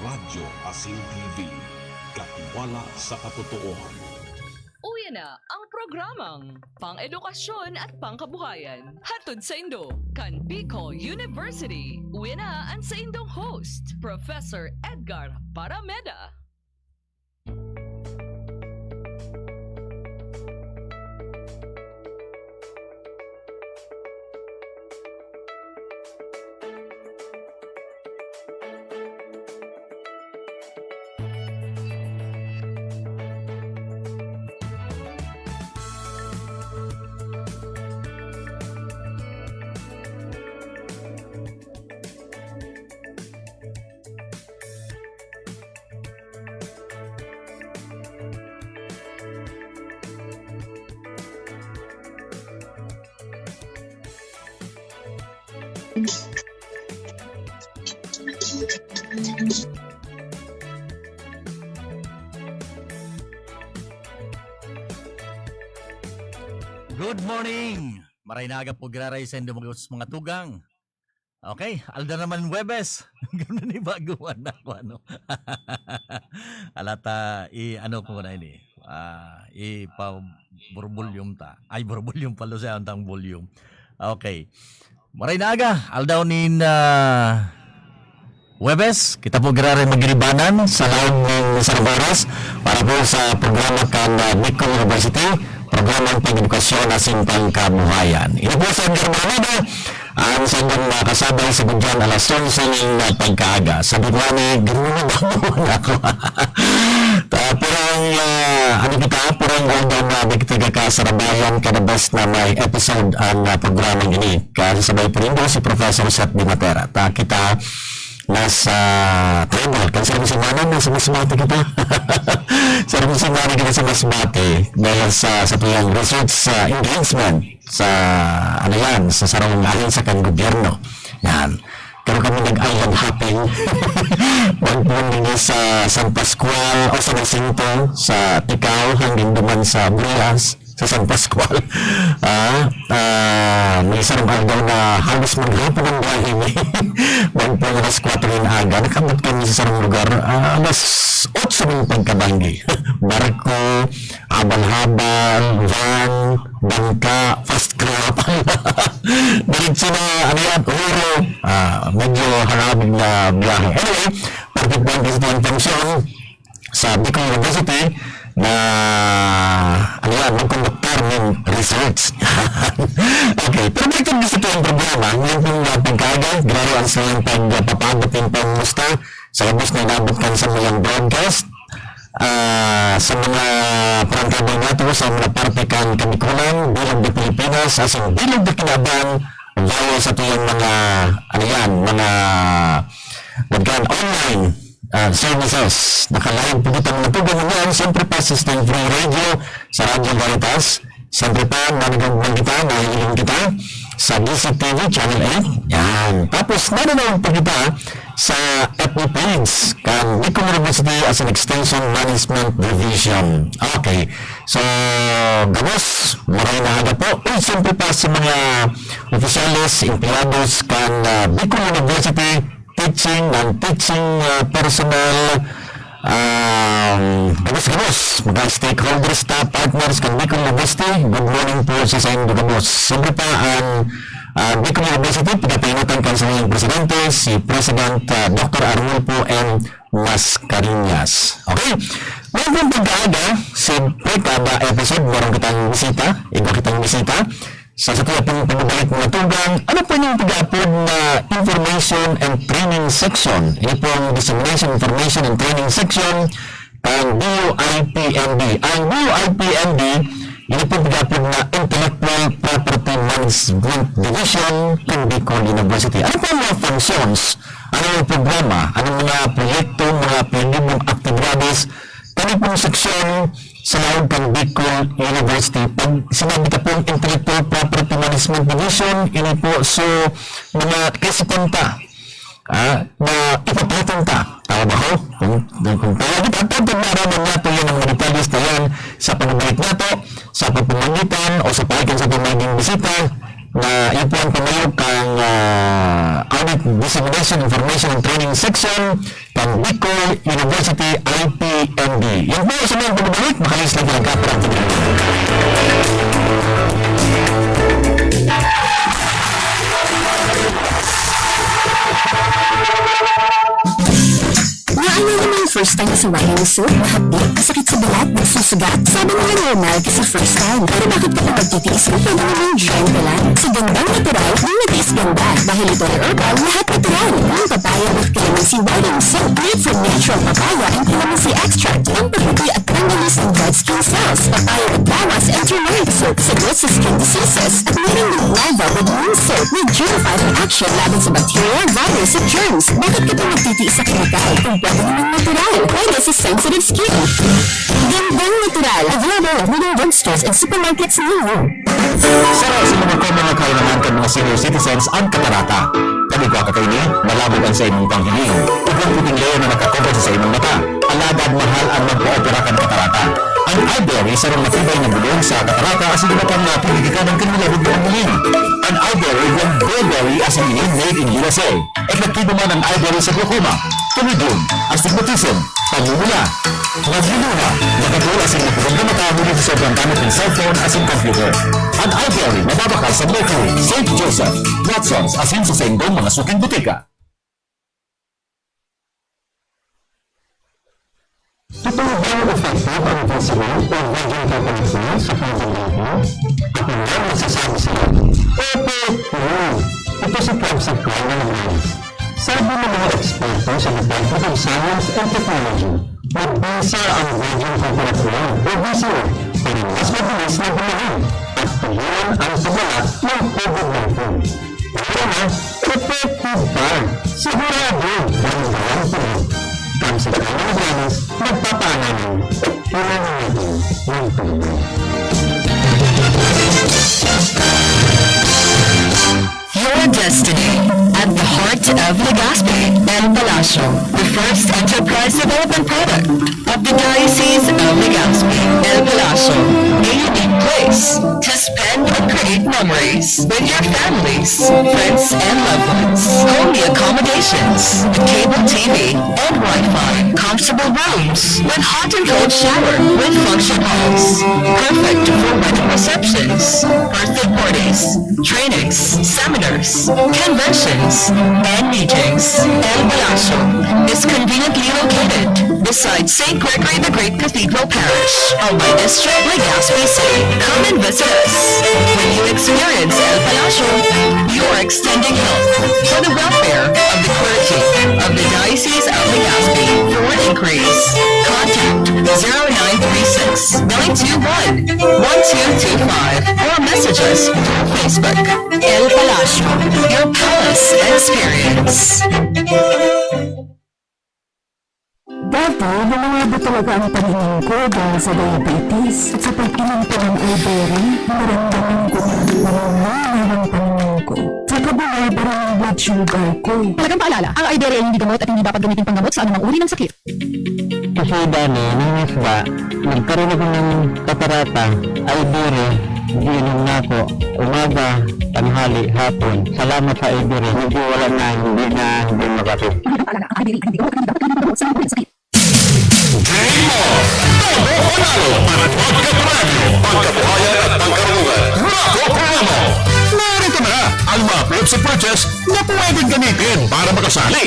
Radyo Asin TV. Katiwala sa katotohanan. Uwi na ang programang pang-edukasyon at pangkabuhayan. Hatod sa Indo, kan Bicol University. Uwi na ang sa Indong host, Professor Edgar Parameda. Good morning! Maray na aga po graray sa mga tugang. Okay, alda naman Webes. Ganun ni baguhan na ako ano. Alata ano ko na ini. Pa volume ta. Ay volume palo sa antang volume. Okay. Maray na aga, aldaw nin Webes, kita po graray magribanan sa laon ng Sarbaras para po sa programa kan Bicol University, programang pag-edukasyon asin pangkabuhayan. Ito po sa Germanida, ang sandang kasabay sa budyan alas 11 ng pagkaaga. Sabi ko ni, gano'n ba ako? Parang, parang aldaw na kita kasarabayan kadabas na may episode ang programang ini. Kasabay po rin si Professor Seth Bimatera. Kita nasa tribal kan sa semana nasa Masbate kita sa semana kita sa Masbate dahil sa tuyang research enhancement sa ano yan sa sarong alin sa kan gobyerno yan pero kami nag-island hopping magpunta sa San Pascual o sa Jacinto sa Ticao hanggang duman sa Brias sa San Pascual may sarong aldaw na halos maghapon ang biyahe magpang alas 4 ng aga nakabot kami sa sarong lugar alas 8 ng pagkabanggi barko, habal-habal van, bangka fast crab diretso na ano yan, uro medyo harabig na biyahe anyway, perfect bang visiting function sa Bicol University na ano yan, mag-conductor ng research. Okay, pero bakit gusto ito yung programa? Ngayon pong pagkaga, grabe ang silang pagpapabot yung pamusta sa labos na inabot kan sa mga broadcast sa mga perangkabang nato sa mga parte kan Kabikulan, Bilog de Pilipinas, asang Bilog de Kinabang, via sa tuyang mga ano yan, mga online services. Nakalayan po dito mga tugang ngayon. Siyempre pa System Free Radio sa Radyo Veritas. Siyempre pa nanagang kita, nahihiling kita sa DCTV Channel 8. Yan. Tapos nanagang po kita sa FB page kan Bicol University as an Extension Management Division. Okay. So, gabos, maraming nahaga po. At siyempre pa sa mga opisyalis, empleados kan Bicol University teaching, non-teaching personnel, gabos, mga stakeholders, staff, partners, kan Bicol University. Good morning po sa inyo, gabos. Siyempre pa ang Bicol University, pinapinatan kan sa mga presidente, si President Dr. Arnulfo M. Mascareñas. Okay? Ngayon pong pagkaaga, siyempre kada episode, meron kitang bisita, iba kitang bisita. Sa satuya pong pagbabalik mga tugang, ano po yung pag-upload na information and training section? Ini pong dissemination, information and training section ang BUIPND. Ang BUIPND, ini pong pag-upload na Intellectual Property Management Division ng Bicol University. Ano po mga functions? Ano yung programa? Ano mga proyekto, mga pinibong aktibidades? Ano pong seksyon sa loob ng Bicol University? Pag sinabi ka pong Intellectual Property Management Division, ini po so mga kasipunta na ipapatenta. Tama ba ko? Kung tayo ipapatenta nato yun ang mga detalles na yan sa pagbalik nato, sa pagpamangitan o sa palikan sa pamaging bisita na yun po ang pamayog kang Audit Dissemination Information and Training Section ng Bicol University IPMB. Yan po sa mga bumabalik, makalis lang ang kaparang Naano naman yung first time sa wine soup, mahapdi, kasakit sa balat, nagsusugat. Sabi nila normal kasi first time. Pero bakit ka pagtitiis ka pwede naman dyan ka lang? Sa gandang natural, yung natiis ganda. Dahil ito ay herbal, lahat natural. Ang papaya with calamansi wine soup made from natural papaya and calamansi extract. Ang paputi at panggalis ng dead skin cells. Papaya with bawas and turmeric soap sagot sa skin diseases. At meron ng lava with moon soap na purifying action laban sa bacteria, virus at germs. Bakit ka pa magtitiis sa kemikal? Kung pwede naman natural, pwede sa sensitive skin. Gandang natural, available at leading drugstores and supermarkets near you. Sara sa mga common na kailangan ng mga senior citizens ang katarata. Kami ko kakaini, malabog ang sa inyong panghiling. Ibang puting layer na nakakover sa inyong mata. Alagad mahal ang magpo-opera kang katarata. Ang iBerry sa rong matibay na bulong sa katarata as ginatang na piligikan ng kanilabog ng hiling. Ang iBerry yung Burberry as in made in USA. At nagkibo man ang iBerry sa glaucoma, tumidum, astigmatism, pamumula, magluluha, nakatula sa mga problema muli sa sobrang gamit ng cellphone as in computer. Ang iBerry mababakal sa Mercury, St. Joseph, Watson's as in sa sendong mga suking butika. Totoo ba ang effective ang Vaseline o virgin coconut sa pagdalito? Ako nga masasabi sila. Opo, ito si Capsule Crown ng Lines. Sabi ng mga eksperto sa Department of Science and Technology, magbisa ang virgin coconut oil o VCO para mas mabilis na bumahan at tuloyan ang pagwala ng COVID-19. Kaya na, effective pa. Sigurado ang gawang tuloy. Capsule Crown ng Lines, nagpapananin. Kailangan natin ng tuloy. Your destiny at the heart of Legazpi El Palacio, the first enterprise development product of the Diocese of Legazpi El Palacio. A unique place to spend and create memories with your families, friends, and loved ones. Homey accommodations, cable TV, and Wi-Fi. Comfortable rooms with hot and cold shower with function halls. Perfect for wedding receptions, birthday parties, trainings, seminars, conventions, and meetings. El Palacio is conveniently located beside St. Gregory the Great Cathedral Parish, Albay District, Legazpi City. Come and visit us. When you experience El Palacio, you are extending help for the welfare of the clergy of the Diocese of Legazpi. For inquiries, contact 0936-921-1225 or message us through Facebook. El Palacio, your palace experience. Dati, lumawado talaga ang paningin ko dahil sa diabetes at sa pag-inom ko ng iBerry, naramdaman ko na namamahay ang paningin ko. Saka bumaba ang blood sugar ko. Talagang paalala, ang iBerry ay hindi gamot at hindi dapat gamitin panggamot sa anumang uri ng sakit. Kasi dami, nung isda, nagkaroon ako ng katarata, iBerry, iinom na ako, umaga, tanghali, hapon. Salamat sa iBerry, hindi wala na, hindi makapit. Paalala, ang iBerry ay hindi gamot at hindi dapat gamitin panggamot sa anumang uri ng sakit. Narito na ang mga clips of purchase na pwedeng gamitin para makasali.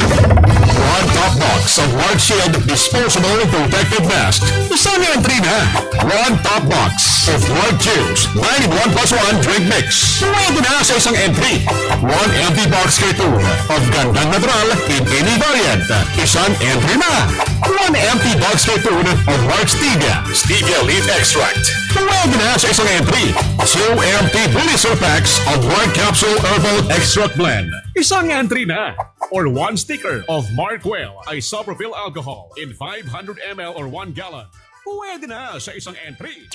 One top box of Large Shield Disposable Protective Mask. Isang entry na. One top box of Large Juice 9-in-1+1 Drink Mix. Pwede na sa isang entry. One empty box cartoon of Gandang Natural in any variant. Isang entry na. One empty box cartoon of Large Stevia Leaf Extract. Pwede na sa isang entry. Two empty blister packs of Large Capsule Herbal Extract Blend. Isang entry na. Or one sticker of Markwell isopropyl alcohol in 500 ml or 1 gallon. Pwede na sa isang entry.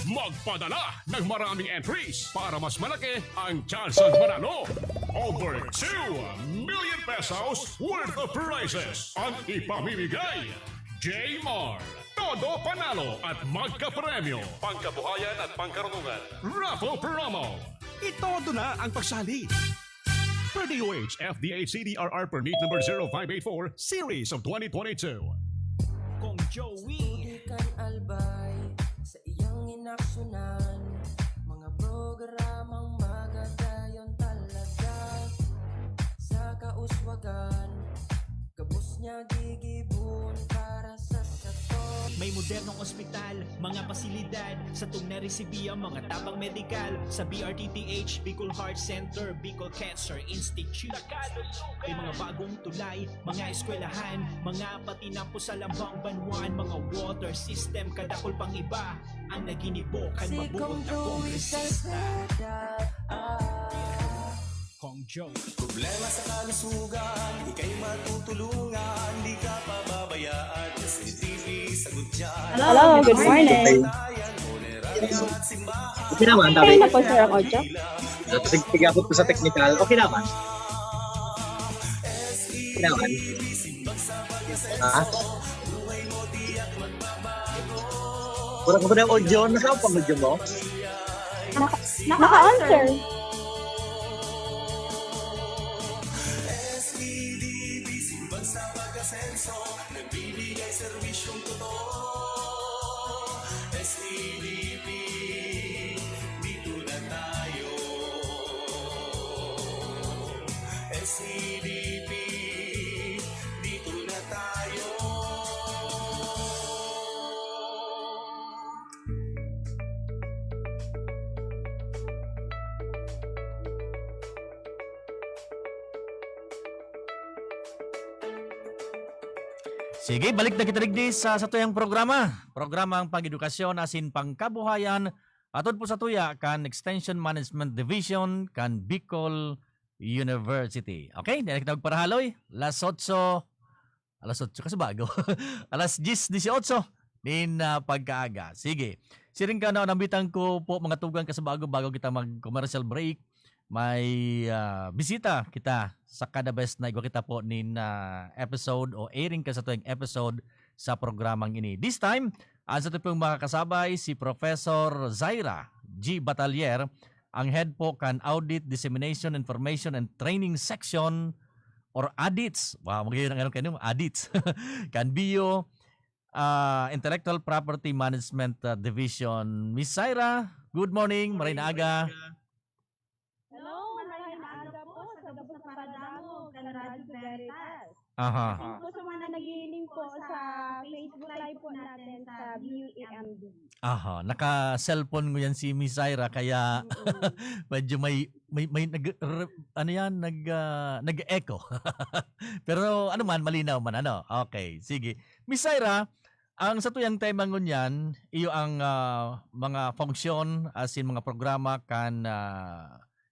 Magpadala ng maraming entries para mas malaki ang chance ng manalo. Over 2 million pesos worth of prizes ang ipamimigay. J-Mar, todo panalo at magkapremyo. Pangkabuhayan at pangkarunungan. Raffle promo. Itodo na ang pagsali. per DOH FDA CDRR permit number 0584 series of 2022. Kung Joey Tudikan albay sa iyang inaksyonan, mga programang magagayon talaga. Sa kauswagan, gabos niya gigibon para sa sato. may modernong ospital, mga pasilidad sa tung naresibiya mga tabang medikal sa BRTTH, Bicol Heart Center, Bicol Cancer Institute. May mga bagong tulay, mga eskwelahan, mga patinampo sa lambang banwan, mga water system, kadakol pang iba ang naginibokan mabuot na kongresista. Kong Joe. Problema sa kalusugan, ika'y matutulungan, di ka pababayaan. CCTV, sagot dyan. Hello, good morning. Okay naman, Okay na po, Sir Ocho. Tig ako po sa technical. Okay naman. Okay naman. Ha? Kurang ka ba ng audio? Nasaan pang audio mo? Naka-answer. Nagbibigay serbisyong totoo. SEDP, dito na tayo. SEDP, dito na tayo. Sige, balik na kita digdi sa tuyang programa. Programa ang pang-edukasyon asin pangkabuhayan atod po sa tuya kan Extension Management Division kan Bicol University. Okay, dahil kita magparahaloy. Alas 8 kasi bago. Alas 10:18 din pagkaaga. Sige. Siring ka na nambitang ko po mga tugang kasabago bago kita mag-commercial break. May bisita kita sa kada best na igwa kita po nin episode o airing ka sa tuwing episode sa programang ini. This time, ang sa pong makakasabay si Professor Zaira G. Batalier, ang head po kan Audit, Dissemination, Information and Training Section or ADITS. Wow, magayon ang kayo ADITS. kan Bio Intellectual Property Management Division. Miss Zaira, good morning, maray na aga. Aha. Po sa mga nagiling po sa Facebook Live po natin sa BUAMD. Aha, naka-cellphone mo yan si Miss Zaira kaya medyo may nag-echo. Pero ano man malinaw man ano. Okay, sige. Miss Zaira, ang sa tuyang tema ngunyan, iyo ang mga function as in mga programa kan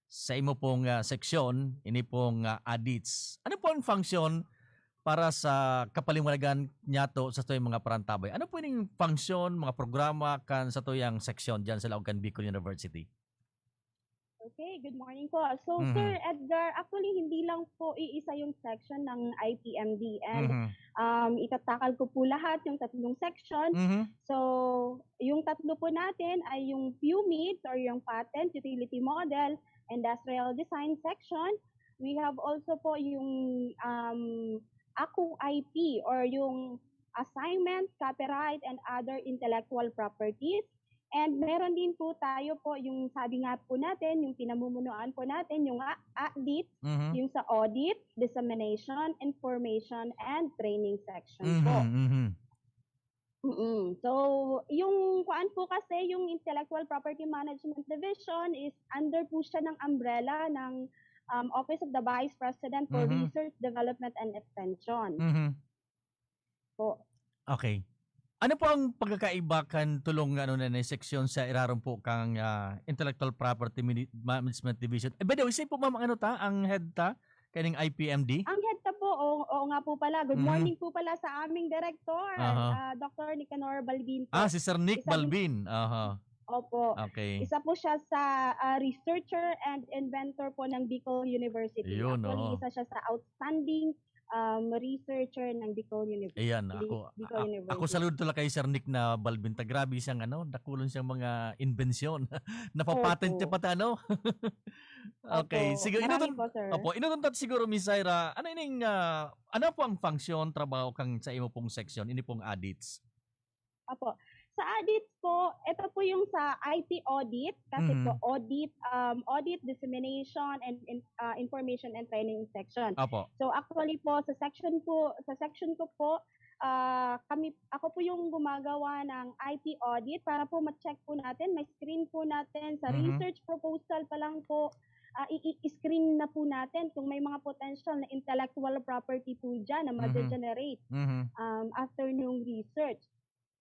sa imo pong seksyon, ini pong ADITS. Ano po ang function para sa kapaliwanagan niyato sa tuyang mga parantabay? Ano po yung function, mga programa kan sa tuyang seksyon dyan sa Laogan Bicol University? Okay, good morning po. So, Sir Edgar, actually hindi lang po iisa yung section ng IPMD and itatakal ko po lahat yung tatlong section. So, yung tatlo po natin ay yung PUMID or yung Patent, Utility Model, Industrial Design section. We have also po yung ACU IP or yung Assignment, Copyright, and Other Intellectual Properties. And meron din po tayo po yung sabi nga po natin, yung pinamumunuan po natin, yung ADIT, yung sa Audit, Dissemination, Information, and Training section po. So, yung kuan po kasi, yung Intellectual Property Management Division is under po siya ng umbrella ng Office of the Vice President for Research, Development, and Extension. Po. Okay. Ano po ang pagkakaiba kan tulong na seksyon sa iraron po kang Intellectual Property Management Division? By the way, say po ma'am ang head ta kaning IPMD? Ang head ta po, oo nga po pala. Good morning po pala sa aming director, Dr. Nicanor Balbin po. Si Sir Nick Balbin. Opo. Okay. Isa po siya sa researcher and inventor po ng Bicol University. Yun, actually, isa siya sa outstanding researcher ng Bicol University. Ayan, ako salud tula kay Sir Nick na Balbin. Grabe siyang nakulon siyang mga inbensyon. Napapatent niya pati Okay, Opo, siguro marami po, sir. inutuntat siguro Miss Zaira, ano po ang function trabaho kang sa imo pong section, ini pong audits? Opo. Sa audits po, ito po yung sa IT audit kasi po audit, dissemination and information and training section. Apo. So actually po sa section ko po ako po yung gumagawa ng IT audit para po ma-check po natin, may screen po natin sa research proposal pa lang po. I-screen na po natin kung may mga potential na intellectual property po dyan na ma-generate after nung research.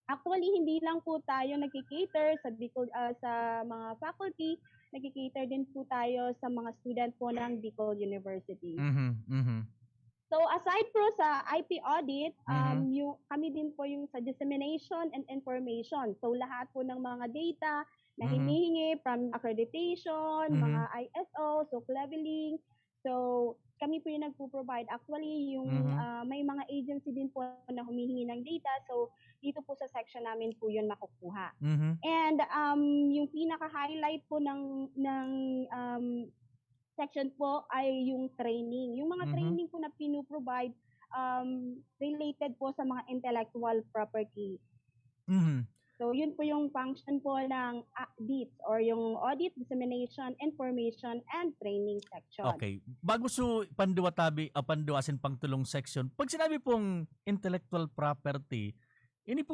Actually, hindi lang po tayo nagki-cater sa mga faculty, nagki-cater din po tayo sa mga student po ng Bicol University. So aside po sa IP audit, kami din po yung sa dissemination and information. So lahat po ng mga data na hinihingi from accreditation, mga ISO, so leveling. So kami po yung nagpo-provide. Actually, yung may mga agency din po na humihingi ng data. So dito po sa section namin po yun makukuha. And yung pinaka-highlight po ng section po ay yung training. Yung mga training po na pinuprovide related po sa mga intellectual property. So yun po yung function po ng audit or yung audit, dissemination, information, and training section. Okay. Bago panduasin pang tulong section, pag sinabi pong intellectual property, ini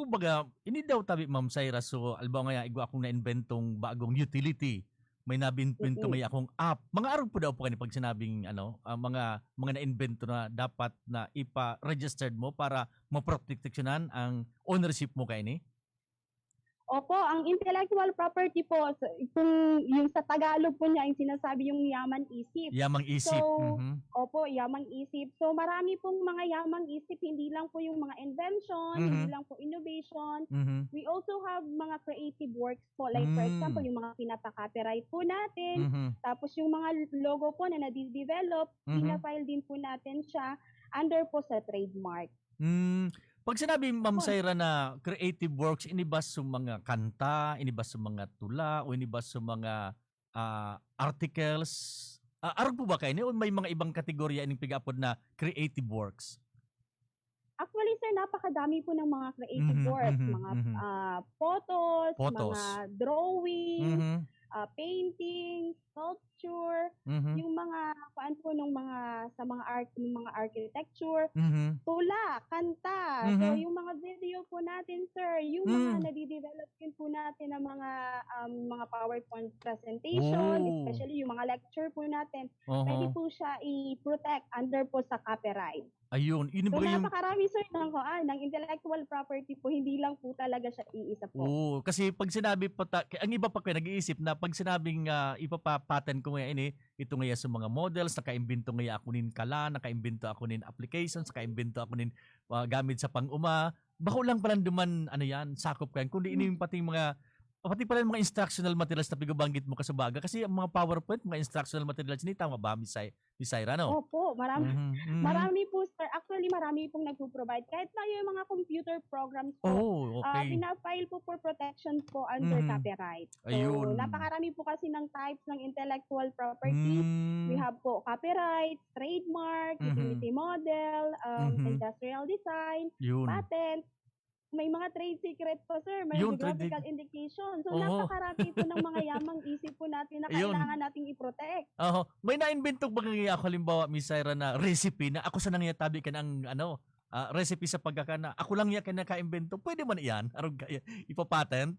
daw tabi Ma'am Zaira, so alba nga igwa akong na-inventong bagong utility. May nabinpento may akong app. Mga araw po daw po kanina pag sinabing mga na-invento na dapat na ipa-registered mo para maproteksyonan ang ownership mo kay ni. Opo, ang intellectual property po, kung yung sa Tagalog po niya, yung sinasabi yung yamang isip. Yamang isip. So, opo, yamang isip. So, marami pong mga yamang isip, hindi lang po yung mga invention, hindi lang po innovation. We also have mga creative works po, like for example, yung mga pinapa-copyright po natin. Tapos yung mga logo po na nadi-develop, pinafile din po natin siya under po sa trademark. Pag sinabi Ma'am Zaira na creative works, inibas sa mga kanta, inibas sa mga tula, o inibas sa mga articles, arag po ba kayo o may mga ibang kategorya ining pig-upod na creative works? Actually, sir, napakadami po ng mga creative works, mga photos, mga drawing, painting, sculpture, yung mga paan po ng mga sa mga art, yung mga architecture, tula, kanta. So yung mga video po natin, sir, yung mga nadi-develop din po natin ng mga PowerPoint presentation, especially yung mga lecture po natin, pwede po siya i-protect under po sa copyright. Ayun, so napakarami, sir, ng intellectual property po, hindi lang po talaga siya iisa po. Kasi pag sinabi pa, ang iba pa kayo nag-iisip na pag sinabing ipapapatent ko ngayon ito ngayon sa mga models, nakaimbento ngayon ako nin kala, nakaimbento ako nin applications, nakaimbento ako nin gamit sa pang-uma, bako lang pala duman, sakop kayo, kundi ini pati pala mga instructional materials na pigabanggit mo kasabaga kasi ang mga PowerPoint, mga instructional materials ni tama ba Miss Zaira, no? Opo, marami po, sir. Actually, marami pong nagpo-provide. Kahit na yung mga computer programs po, pina-file po for protection po under copyright. So, napakarami po kasi ng types ng intellectual property. We have po copyright, trademark, utility model, industrial design, patent. May mga trade secret po, sir. May geographical indication. So, napakarami po ng mga yamang isip po natin na kailangan nating i-protect. May na-invento ba nga ako, halimbawa, Miss Zaira, na recipe na ako sa nangyatabi ka ng recipe sa pagkakana. Ako lang yan ka-invento. Pwede man yan? Arog kaya ipapatent?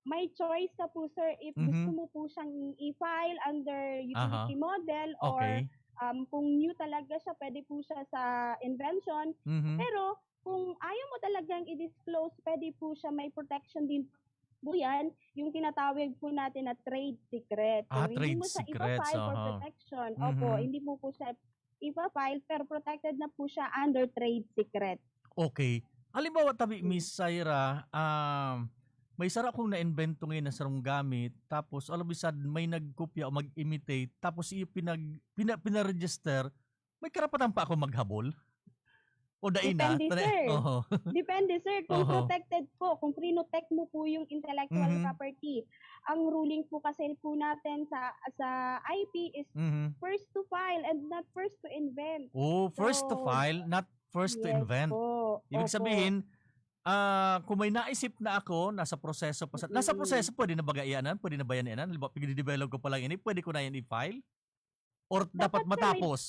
May choice ka po, sir. If gusto mo po siyang i-file under utility model or kung new talaga siya, pwede po siya sa invention. Pero, kung ayaw mo talagang i-disclose, pwede po siya may protection din po yan, yung tinatawag po natin na trade secret. So, hindi mo siya ipa-file for protection. Opo, hindi mo po siya ipa-file, pero protected na po siya under trade secret. Okay. Halimbawa, tabi, Miss Zaira, may sara akong na-invento ngayon na sarong gamit, tapos all of a sudden may nagkopya o mag-imitate, tapos pinaregister, may karapatan pa ako maghabol? O daina? Depende, sir. Oo. Depende, sir, kung Oo. protected po, kung protect mo po yung intellectual Mhm. property. Ang ruling po kasi po natin sa IP is Mhm. first to file and not first to invent. Oh, first to So, file, not first to yes invent. po. Ibig Opo. sabihin, kung may naisip na ako, nasa proseso pa nasa proseso pwede na ba ianan? Pwede na ba yan ianan? Halimbawa, pag-develop ko pa lang ini, pwede ko na yan i-file? Or dapat Dapat, sir, matapos?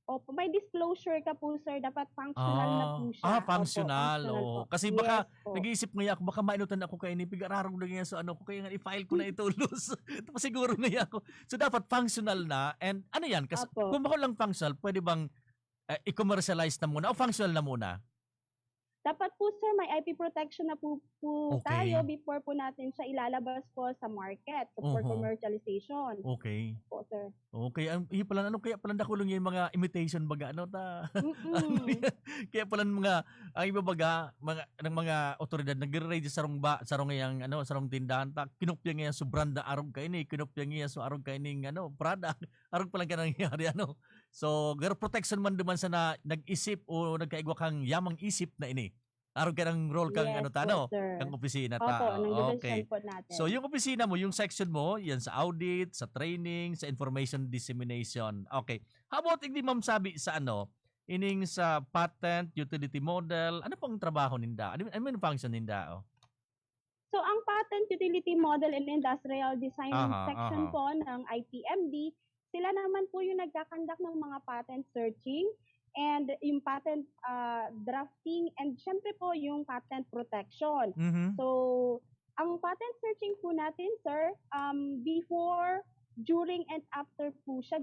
Opo, may disclosure ka po, sir. Dapat functional na po siya. Opo, Functional. functional Oo. po. Kasi baka, Yes po. nag-iisip ngayon ako, baka mainutan ako kayo ni pigararong na ganyan so ano ko, kaya nga i-file ko na ito, lose. Tapos siguro ngayon ako. So dapat functional na, and ano yan, kasi Opo. kung baka lang functional, pwede bang i-commercialize na muna o functional na muna? Dapat po, sir, may IP protection na po Okay. tayo before po natin siya ilalabas po sa market for Oho. commercialization. Okay. Po, sir. Okay, yung pala ano kaya pala nakulong yung mga imitation baga ano ta. Ano Mm-mm. yan? Kaya pala ng mga ang iba baga ng mga otoridad nagre-ready sarong yang ano sarong tindahan ta kinupya nga sa brand na arog kay ni kinupya nga sa arog kay ning ano product arog pa lang ka nangyari ano. So, gar protection man duman sa nag-isip o nagkaigwa kang yamang isip na ini. Arog ka ng role kang Yes ano ta po, no? sir. Kang opisina Opo, ta. ng Okay. division po natin. So, yung opisina mo, yung section mo, yan sa audit, sa training, sa information dissemination. Okay. How about hindi ma'am sabi sa ano, ining sa patent, utility model, ano pang trabaho ninda? Ano yung function ninda? Oh? So, ang patent utility model and industrial design Aha, section aha. po ng IPMD, sila naman po yung nagkakandak ng mga patent searching and yung patent drafting and syempre po yung patent protection. Mhm. So, ang patent searching po natin, sir, before, during, and after po siya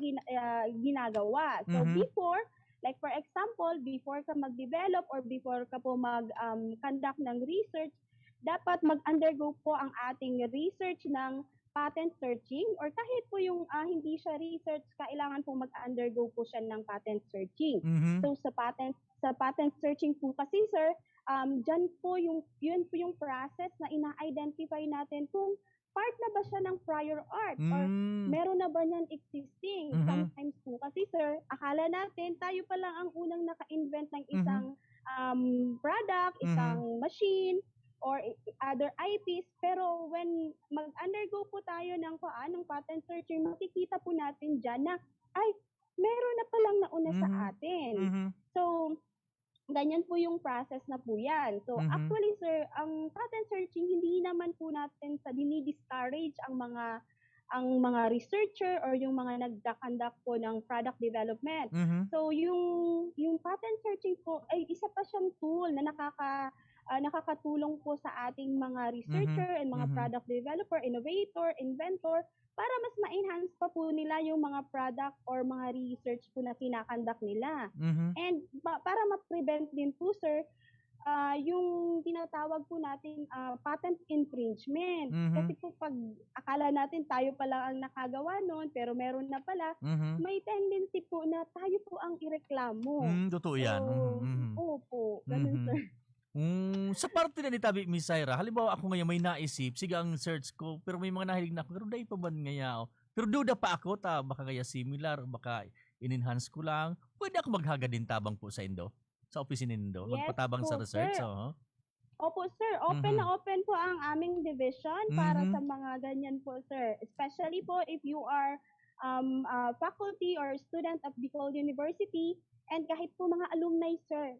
ginagawa. So, Mhm. before, like for example, before ka mag-develop or before ka po mag-conduct ng research, dapat mag-undergo po ang ating research ng patent searching or kahit po yung hindi siya research, kailangan po mag-undergo po siya ng patent searching. Mhm. So sa patent searching po kasi, sir, yun po yung process na ina-identify natin kung part na ba siya ng prior art or meron na ba niyan existing. Mhm. Sometimes po kasi, sir, akala natin tayo pa lang ang unang naka-invent ng isang product, isang machine, or other IPs, pero when mag-undergo po tayo ng patent searching, makikita po natin dyan na, ay, meron na palang nauna sa atin. Mhm. So, ganyan po yung process na po yan. So, Mhm. actually, sir, ang patent searching, hindi naman po natin dinidiscourage ang mga researcher or yung mga nagkakandak po ng product development. Mhm. So, yung patent searching po ay isa pa siyang tool na nakakatulong po sa ating mga researcher and mga product developer, innovator, inventor, para mas ma-enhance pa po nila yung mga product or mga research po na kinakandak nila. Mhm. And para ma-prevent din po, sir, yung tinatawag po natin patent infringement. Kasi po pag akala natin tayo pala ang nakagawa nun, pero meron na pala, Mhm. may tendency po na tayo po ang ireklamo. Totoo yan. So, Mhm. opo, ganun, Mhm. sir. Sa parte na ni Tabi, Miss Syra, halimbawa ako ngayon may naisip, sige ang search ko, pero may mga nahilig na ako, pero dahil pa ba ngaya? Pero duda pa ako, baka kaya similar, baka in-enhance ko lang. Pwede ako maghaga din tabang po sa Indo? Sa opisina Indo? Yes Magpatabang po, sa research? sir. Oo. Opo, sir. Open Mhm. na open po ang aming division para Mhm. sa mga ganyan po, sir. Especially po if you are faculty or student of Bicol University and kahit po mga alumni, sir.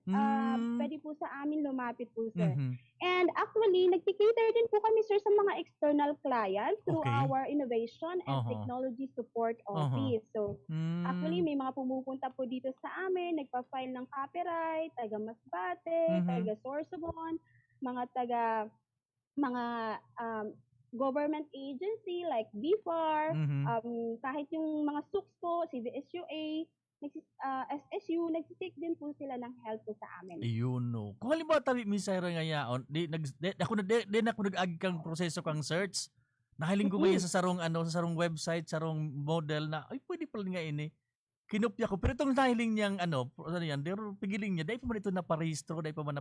Pwede po sa amin lumapit po, sir. Mhm. And actually, nagkikater din po kami, sir, sa mga external clients through Okay. our Innovation and Aha. Technology Support Aha. Office. So, actually, Mm. may mga pumupunta po dito sa amin, nagpa-file ng copyright, taga Masbate, Mhm. taga Sorsogon, mga government agency like BFAR, Mhm. kahit yung mga SUCS po, CVSUA, SSU, nagsisik din po sila ng help po sa amin. Ayun, no. Kung halimbawa Tabi, Miss Syra ngayon, di ako nag-agi kang proseso kang search. Nahiling ko ngayon sa sarong website, sarong model na, ay pwede pala nga ini. Kinopya ko. Pero itong nahiling niyang yan, pero pigiling niya, dahil pa man ito naparehistro, dahil pa man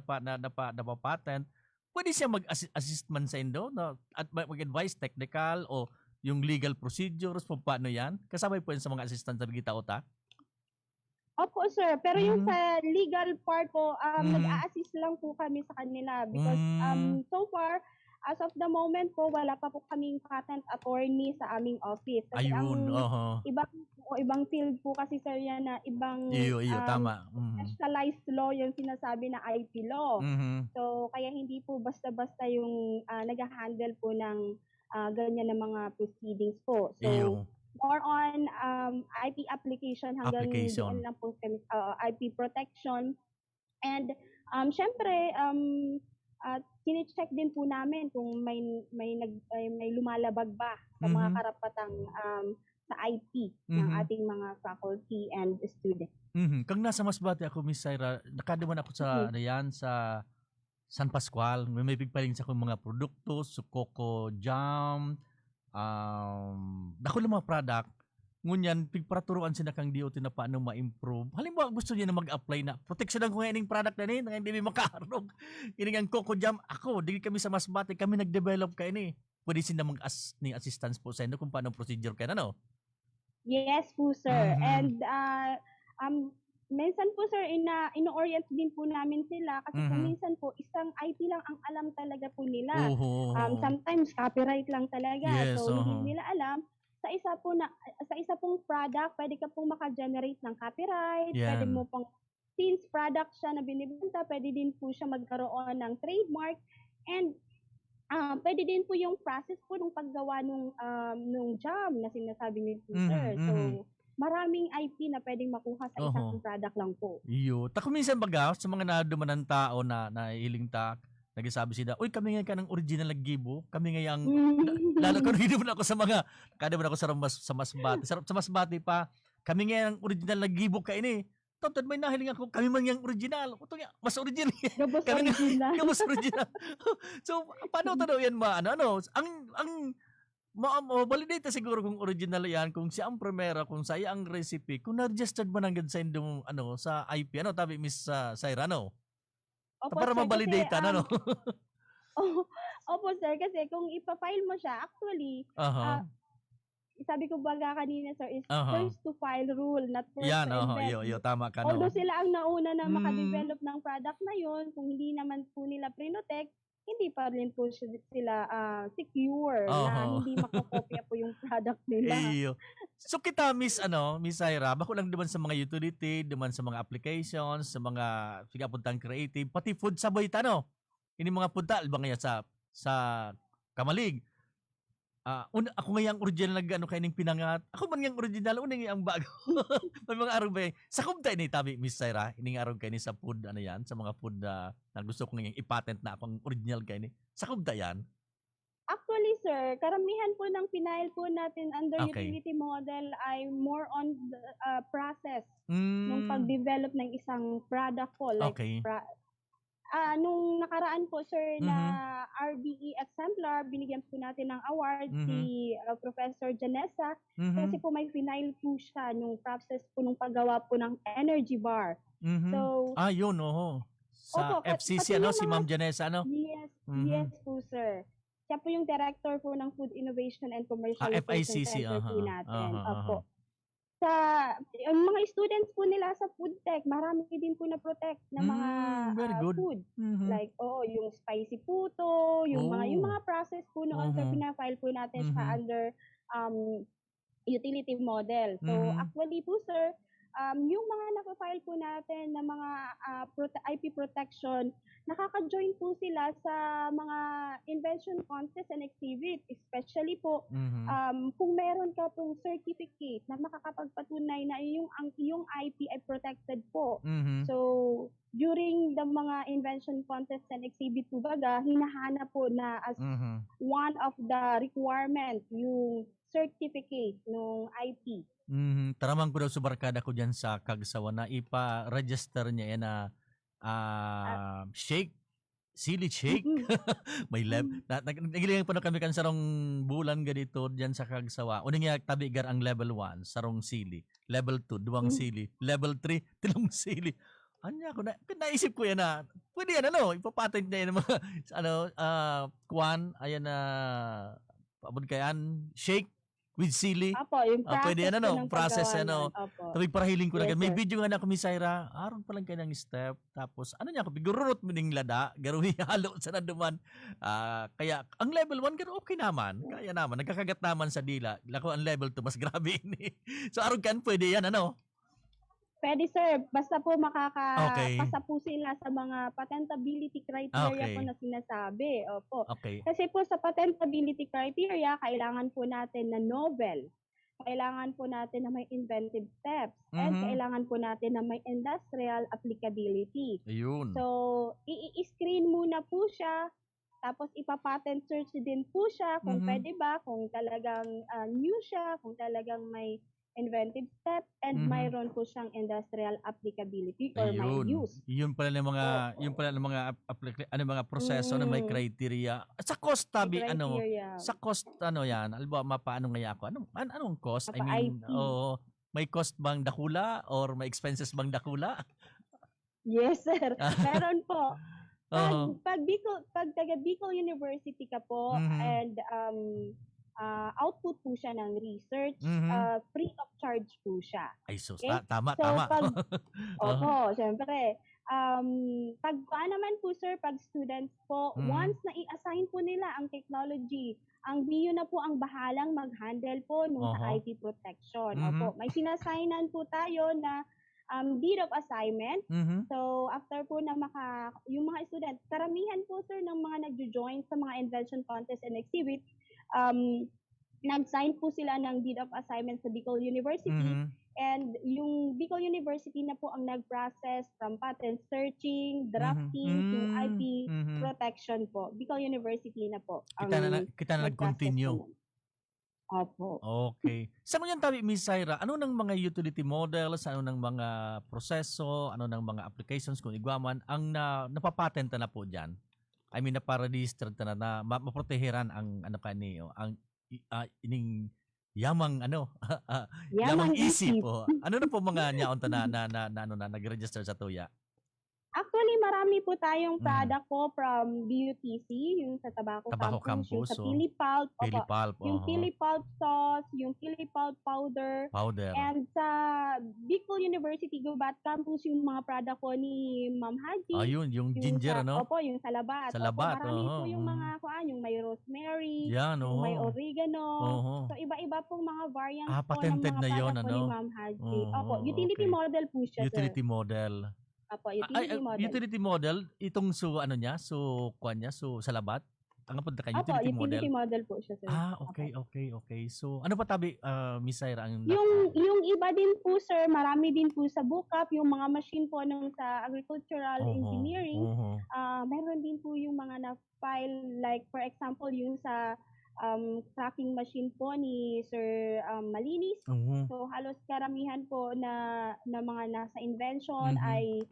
napapatent, pwede siya mag-assist man sa Indo, no? At mag-advise technical o yung legal procedures, paano yan? Kasabay po yan sa mga assistant sa Gita Ota? Opo, sir. Pero yung Mhm. sa legal part po, Mhm. nag-a-assist lang po kami sa kanila because Mm. so far, as of the moment po, wala pa po kaming patent attorney sa aming office. Kasi Ayun, ang oho. ibang field po kasi sir yan na ibang Iyo, tama. specialized law yung sinasabi na IP law. Mhm. So, kaya hindi po basta-basta yung nag-handle po ng ganyan na mga proceedings po. So, Iyo. more on IP application hanggang Application. doon lang po kami, IP protection. And syempre, sine-check din po namin kung may lumalabag ba sa mga Mhm. karapatang sa IP ng Mhm. ating mga faculty and students. Kang nasa Masbate ako, Miss Syra, nakaduman ako sa, ano yan, sa San Pascual. May pigpaling sa akong mga produkto, Coco Jam, dako lang mga product. Ngunyan, pigparaturuan sila kang DOT na paano ma-improve. Halimbawa, gusto niya na mag-apply na. Protection ang kung ining product na ni, nga hindi may makaharog. Ining ang Coco Jam. Ako, di kami sa Masbate, kami nag-develop kayo ni. Pwede sila ni assistance po sa inyo kung paano procedure kayo na, no? Yes po, sir. Mhm. And minsan po, sir, ino-orient din po namin sila kasi kung Mhm. minsan po, isang IP lang ang alam talaga po nila. Oho. Sometimes copyright lang talaga. Yes, So, oho. hindi nila alam. Sa isa pong product, pwede ka pong maka-generate ng copyright. Pwede Yan. mo pong, since product siya na binibenta, pwede din po siya magkaroon ng trademark. And pwede din po yung process po ng paggawa nung jam na sinasabi niyo po, sir. So, maraming IP na pwedeng makuha sa isang Oho. product lang po. Iyo. Tako minsan baga, sa mga naduman ng tao na nahiling tak, nagsasabi sila, uy, kami nga ka ng original na gibo. Kami nga yung, lalo ko rin naman ako sa mga, kada naman ako sa Masbate. Sa Masbate pa, kami nga yung original na gibo ka ini. Tapos may nahiling ako, kami man yung original. Ito nga, mas original. Gabos Kami nga- original. Mas original. So, paano daw yan ano, ang validate siguro kung original yan, kung siya ang primera, kung saya ang recipe, kung na-registered mo nang sa indong, sa IP, tabi Miss Syra, Opo, para sir, ma-validate, kasi, ano? Opo, sir, kasi kung ipa-file mo siya, actually, Aha. sabi ko baga kanina, sir, is Aha. first to file rule, not first Yan, to invent. iyo, tama ka, Although sila ang nauna na Mm. makadevelop ng product na yun, kung hindi naman po nila protect, hindi pa rin po sila secure na Oho. hindi makakopya po yung product nila. Iyo. So kita Miss Syra, bako lang duman sa mga utility, duman sa mga applications, sa mga pigapuntang creative, pati food sabay tano. Ini mga punta ba nga sa Kamalig. Ako nga yung original kaining pinangat. Ako man yung original, unang yung bago. May mga araw ba sa kumta ni tabi Miss Syra, ining araw kay ni sa food yan, sa mga food na gusto ko nga i-patent na akong original kay ni. Sa kumta yan. Actually, sir, karamihan po ng pinail po natin under Okay. utility model ay more on the process nung Mm, pag-develop ng isang product po. Like, okay. nung nakaraan po, sir, na RBE exemplar, binigyan po natin ng award si Professor Janessa kasi Mhm. po may final po siya nung process po nung paggawa po ng energy bar. Mhm. So, Yun, oho. Sa Opo, FCC, pati yung si mga- Ma'am Janessa, yes, Mhm. yes po, sir. Siya po yung director po ng Food Innovation and Commercialization FICC, Center po natin. aha. Opo. Sa yung mga students po nila sa food tech, marami din po na-protect na mga Very good. food. Mhm. Like, yung spicy puto, yung mga process po noon, sir, Mhm. pina-file po natin siya Mhm. under utility model. So, Mhm. actually po, sir, yung mga naka-file po natin na mga IP protection, nakaka-join po sila sa mga invention contest and exhibit, especially po Mhm. kung meron ka pong certificate na makakapagpatunay na ang iyong IP ay protected po. Mhm. So, during the mga invention contest and exhibit po baga, hinahanap po na as Mhm. one of the requirement yung certificate ng IP. Mhm. Taramang ko daw sa barkada ko dyan sa Kagsawa na ipa-register niya yan na shake, sili shake. May nagilingan pa na kami kan sarong bulan ganito dyan sa Kagsawa. Uning nga tabi gar ang level 1, sarong sili. Level 2, duwang sili. Level 3, tilong sili. Anya ko naisip ko yan na pwede yan ipapatent niya yan ng mga kuan ayan na paabot kayan shake with sili. Opo, yung Pwede process po ng process paggawa nun. Opo. Tabi para hiling ko na Yes, May sir. video nga na ako, Miss Ira. Aron pa lang kayo ng step. Tapos, ano niya ako, bigururot mo ning lada. Garuhi halo sa naduman. Kaya, ang level 1, okay naman. Kaya naman. Nagkakagat naman sa dila. Lako ang level 2, mas grabe ini. So, aron kan, pwede yan, Pwede, sir. Basta po Okay. makakapasa po sila sa mga patentability criteria Okay. po na sinasabi. Opo. Okay. Kasi po sa patentability criteria, kailangan po natin na novel. Kailangan po natin na may inventive steps. And Mhm. kailangan po natin na may industrial applicability. Ayun. So, i-screen muna po siya. Tapos ipa-patent search din po siya kung Mhm. pwede ba, kung talagang new siya, kung talagang may inventive step, and Mhm. mayroon po siyang industrial applicability or may Ayun. use. Yun pala ng mga mga proseso na may Mm. criteria. Sa cost tabi May criteria. sa cost yan. Alba mapaano nga ako? Anong cost? I Mapa mean, IP. may cost bang dakula or may expenses bang dakula? Yes, sir. Meron po. Oo. Pag taga Bicol University ka po, Mhm. and output po siya ng research, Mhm. free of charge po siya. Ay sus, Okay? tama. So, Aha. opo, syempre. Pag naman po, sir, pag students po, Mhm. once na i-assign po nila ang technology, ang BU na po ang bahalang mag-handle po nung sa Oho. IP protection. Mhm. Opo, may sinassignan po tayo na deed of assignment. Mhm. So, after po na yung mga student, karamihan po, sir, ng mga nagjo-join sa mga invention contest and exhibit, nag-sign po sila ng deed of assignment sa Bicol University. Mhm. And yung Bicol University na po ang nag-process from patent searching, drafting, to IP Mhm. protection po. Bicol University na po ang Kita na nag-continue. po nun. Opo. Okay. Sa mga tabi, Miss Ira, ano ng mga utility models, ano ng mga proseso, ano ng mga applications kung igwaman ang napapatenta na po diyan? I mean, na-registered na maproteheran ang ang ining yamang yamang isip po. Ano na po mga nyaon na nag-register sa tuya? Actually, marami po tayong product po from BUTC, yung sa Tobacco Campus, yung sa Pilipulp, Pilipulp, yung Pilipulp sauce, yung Pilipulp powder, and sa Bicol University Gubat Campus, yung mga product po ni Ma'am Haji. Ayun, yung ginger, Opo, yung sa labat. Sa labat, marami po yung mga yung may rosemary, yan, yung may oregano. So, iba-iba pong mga variants po ng patented mga na yun, product po ni Ma'am Haji. Opo, utility okay. model po siya, Utility sir. model. Apo, utility model. Utility model, itong sa labat? Ang punta ka, utility model? Utility model po siya, sir. Okay. So, ano pa tabi, Miss Ira? Yung iba din po, sir, marami din po sa Bukap, yung mga machine po nung sa agricultural engineering, meron din po yung mga na-file, like for example, yung sa tracking machine po ni Sir Malinis. So, halos karamihan po na mga nasa invention ay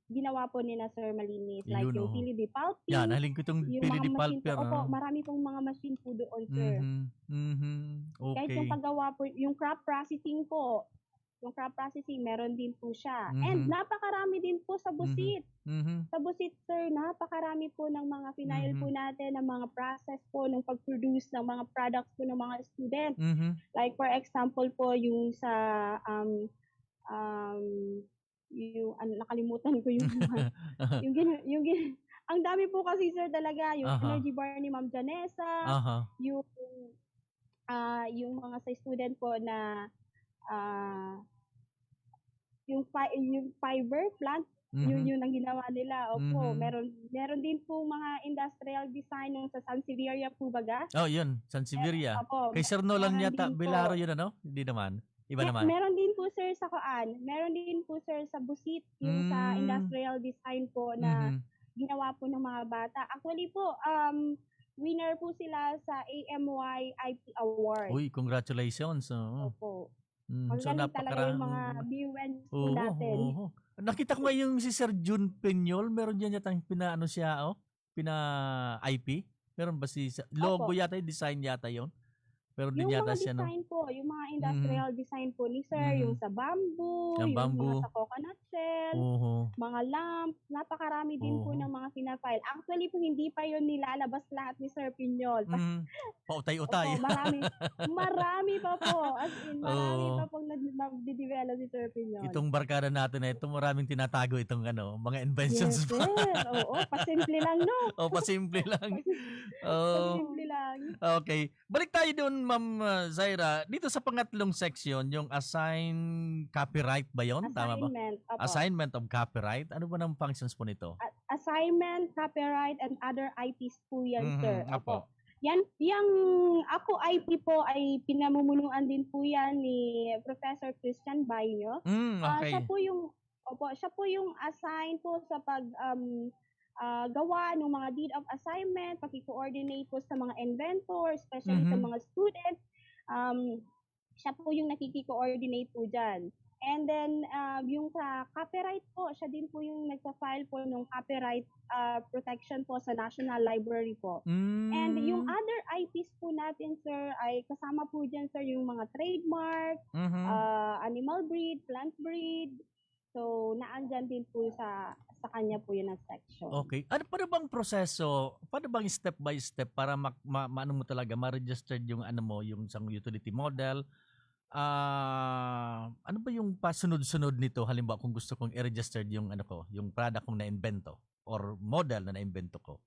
ginawa po ni na Sir Malinis. Like yung PLD pulping. Yan, naling ko itong PLD pulper. Opo, marami pong mga machine po doon, sir. Okay. Kahit yung paggawa po, yung crop processing po, meron din po siya. And napakarami din po sa Busit. Sa Busit, sir, napakarami po ng mga final po natin, ng mga process po, ng pag-produce ng mga products po ng mga student. Like for example po, yung sa, nakalimutan ko ang dami po kasi, sir, talaga, yung energy bar ni Ma'am Janessa, yung mga sa student po na yung fiber plant, yun ang ginawa nila. Opo, meron din po mga industrial design ng sa Sansevieria po baga. Yun, Sansevieria. Opo, Kay Sir Nolan yata, Bilaro yun, Hindi naman. Iba naman. Meron din po, sir, sa Meron din po, sir, sa Busit, yung sa industrial design po na ginawa po ng mga bata. Actually po, winner po sila sa AMY IP Award. Uy, congratulations. Opo. So, Magaling talaga yung mga BUNs po natin. Nakita ko nga yung si Sir June Peñol, meron dyan yata pina-IP? Meron ba logo yata, design yata yon? Pero din Yung yata mga siya, design po, yung mga industrial design po ni Sir, yung sa bamboo, yung mga sa coconut shell, mga lamp, napakarami din po Oo. ng mga fina-file. Actually po, hindi pa yun nilalabas lahat ni Sir Pinyol. Pautay-utay. Opo, marami pa po. As in, marami Oo. pa pong nagde-develop si Sir Pinyol. Itong barkada natin na ito, maraming tinatago itong mga inventions Yes, pa. sir. Oo, pasimple lang, no? O, pasimple lang. Oh, Pasimple lang. okay. Balik tayo doon, Ma'am Zaira. Dito sa pangatlong section, yung assign copyright ba yun? Tama ba? Assignment. Opo. Assignment of copyright. Ano ba ng functions po nito? Assignment, copyright, and other IPs po yan, sir. Apo. Yan, yung ako IP po ay pinamumunuan din po yan ni Professor Christian Bayo. Okay. Siya po yung assigned po sa gawa ng mga deed of assignment, paki-coordinate po sa mga inventors, especially sa mga students. Siya po yung nakiki-coordinate po dyan. And then, yung sa copyright po, siya din po yung nagpa-file po ng copyright protection po sa National Library po. And yung other IPs po natin, sir, ay kasama po dyan, sir, yung mga trademark, animal breed, plant breed. So, naandyan din po sa kanya po yun ang section. Okay. Paano bang proseso, paano bang step by step para ano mo talaga, ma-registered yung yung isang utility model? Ano ba yung pasunod-sunod nito? Halimbawa, kung gusto kong i-register yung yung product kong na-invento or model na na-invento ko.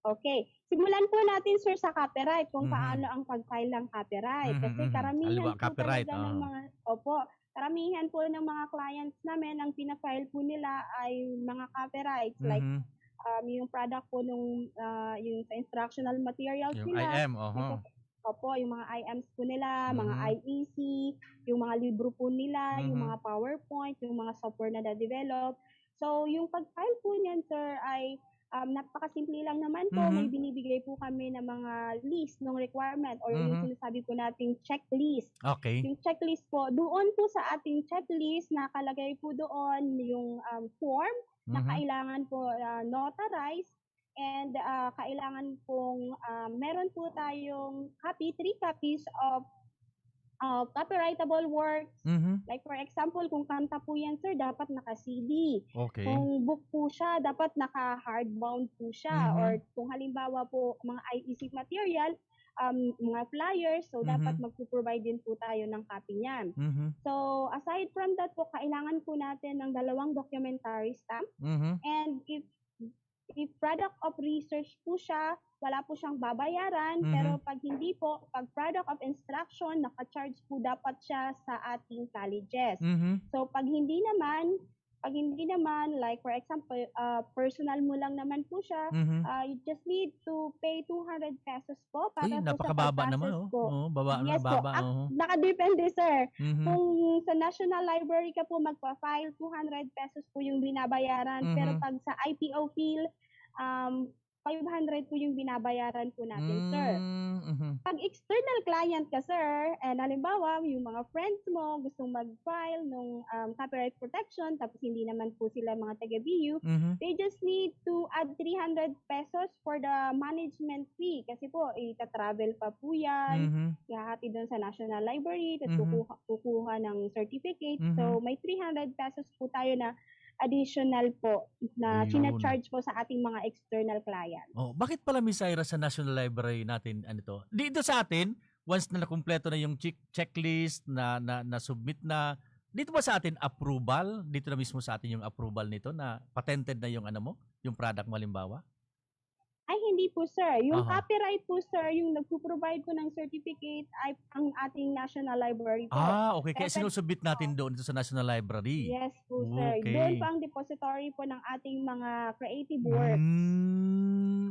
Okay. Simulan po natin, sir, sa copyright, kung paano ang pag-file ng copyright. Kasi karamihan Halimbawa, po copyright, talaga ng mga, karamihan po ng mga clients namin, ang pina-file po nila ay mga copyrights. Like, yung product po yung sa instructional materials Yung nila. IM, yung mga IMs po nila, mga IEC, yung mga libro po nila, yung mga PowerPoint, yung mga software na na-develop. So, yung pag-file po niyan, sir, ay napakasimple lang naman po. May binibigay po kami ng mga list ng requirement or yung sinasabi po nating checklist. Okay. Yung checklist po, doon po sa ating checklist, nakalagay po doon yung form na kailangan po notarize. And kailangan pong meron po tayong 3 copies of copyrightable works. Like for example, kung kanta po yan, sir, dapat naka-CD. Okay. Kung book po siya, dapat naka-hardbound po siya. Or kung halimbawa po mga IEC material, mga flyers, so dapat magpo-provide din po tayo ng copy niyan. So aside from that po, kailangan po natin ng 2 documentary stamp. And if product of research po siya, wala po siyang babayaran. Pero pag hindi po, pag product of instruction, naka-charge po dapat siya sa ating colleges. So pag hindi naman, like for example, personal mo lang naman po siya, you just need to pay 200 pesos po para po sa napakababa naman. po. Baba. Nakadepende, sir. Kung sa National Library ka po magpa-file, 200 pesos po yung binabayaran. Pero pag sa IPO field, 500 po yung binabayaran po natin, sir. Pag external client ka, sir, and halimbawa, yung mga friends mo gustong mag-file ng copyright protection, tapos hindi naman po sila mga taga-BU, they just need to add 300 pesos for the management fee. Kasi po, ita-travel pa po yan, ihahati doon sa National Library, tapos kukuha ng certificate. So, may 300 pesos po tayo na additional po na charge po sa ating mga external clients. Bakit pala, Miss Ira, sa National Library natin dito sa atin, once na nakumpleto na yung checklist na submit na, dito ba sa atin approval? Dito na mismo sa atin yung approval nito na patented na yung yung product mo halimbawa? Ay, hindi po, sir. Yung copyright po, sir, yung nagpo-provide po ng certificate ay ang ating National Library po. Okay. Kaya sinusubmit natin doon sa National Library. Yes po, sir. Okay. Doon po ang depository po ng ating mga creative works.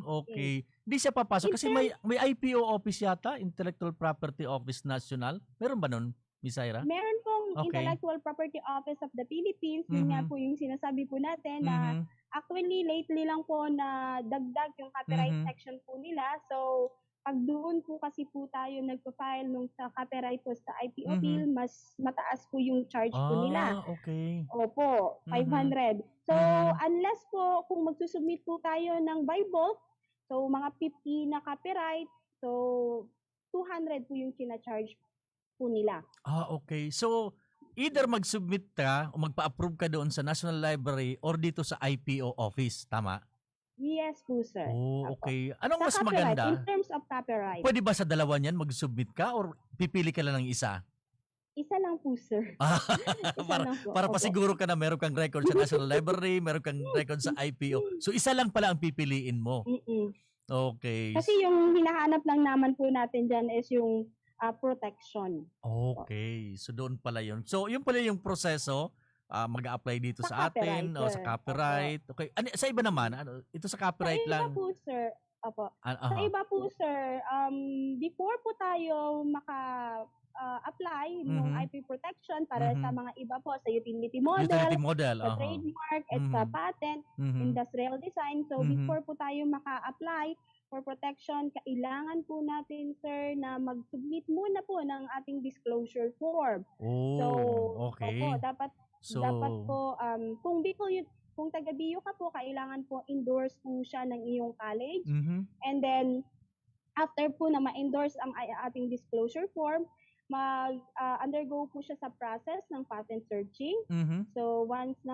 Okay. Hindi siya papasok kasi may IPO office yata, Intellectual Property Office National. Meron ba nun, Miss Ira? Meron pong Intellectual Property Office of the Philippines. Yun nga po yung sinasabi po natin na actually lately lang po na dagdag yung copyright section po nila. So, pag doon po kasi po tayo nagpa-file nung sa copyright po sa IPO bill, mas mataas po yung charge po nila. Okay. Opo, 500. So, unless po kung magsusubmit po tayo ng by bulk, so mga 50 na copyright, so 200 po yung kina-charge po nila. Okay. So, either mag-submit ka o magpa-approve ka doon sa National Library or dito sa IPO office, tama? Yes po, sir. Oh, Opo. okay. Anong Sa mas copyright, maganda? in terms of copyright, Pwede ba sa dalawa niyan mag-submit ka or pipili ka lang ng isa? isa lang po, sir. para lang po, para opo. pasiguro ka na meron kang record sa National Library, meron kang record sa IPO. So isa lang pala ang pipiliin mo. Mm-mm. Okay. Kasi yung hinahanap lang naman po natin dyan is yung protection. Okay. So doon pala 'yun. So yun pala yung proseso mag-a-apply dito Sa sa atin copyright, o sa sir. copyright. Okay. Ano, sa iba naman, ito sa Sa copyright iba lang. po, sir, opo. Sa Aha. iba po, sir, before po tayo apply ng Mhm. IP protection para sa Mhm. mga iba po, sa utility model, Utility model. sa Aha. trademark, at sa Mhm. patent, Mhm. industrial design. So, Mhm. before po tayo maka-apply for protection, kailangan po natin, sir, na mag-submit muna po ng ating disclosure form. So, Oh, okay. opo, dapat So, po, kung taga-BU ka po, kailangan po endorse po siya ng iyong college. mhm. And then, after po na ma-endorse ang ating disclosure form, undergo po siya sa process ng patent searching. Mhm. So once na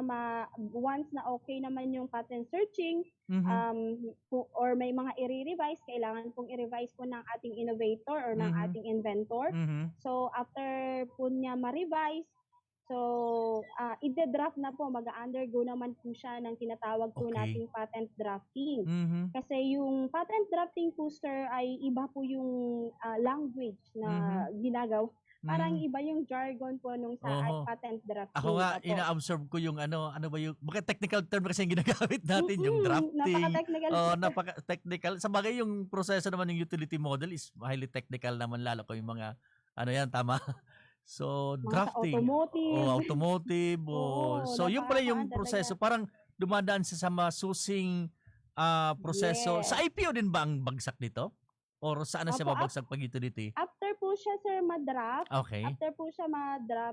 okay naman yung patent searching, Mhm. or may mga i-revise, kailangan pong i-revise po ng ating innovator or ng Mhm. ating inventor. Mhm. So after po niya ma-revise, so i-draft na po, mag-undergo naman po siya ng tinatawag po Okay. nating patent drafting. Mhm. Kasi yung patent drafting po, sir, ay iba po yung language na ginagawa. Parang Mhm. iba yung jargon po nung sa Oho. patent drafting. Ako nga, Opo. ina-absorb ko yung ano ba yung, baka technical term kasi yung ginagamit natin, yung drafting. Napaka-technical. Oh, napaka-technical. Sa bagay, yung proseso naman ng utility model is highly technical naman, lalo ko yung mga, ano yan, tama? So, Mga sa drafting. automotive. Automotive. So, yun pala yung napaka- proseso. talaga. Parang dumadaan sa masusing proseso. Yes. Sa IPO din ba ang bagsak dito? Or saan na siya Opo, babagsak pag utility? After po siya, sir, ma-draft, Okay.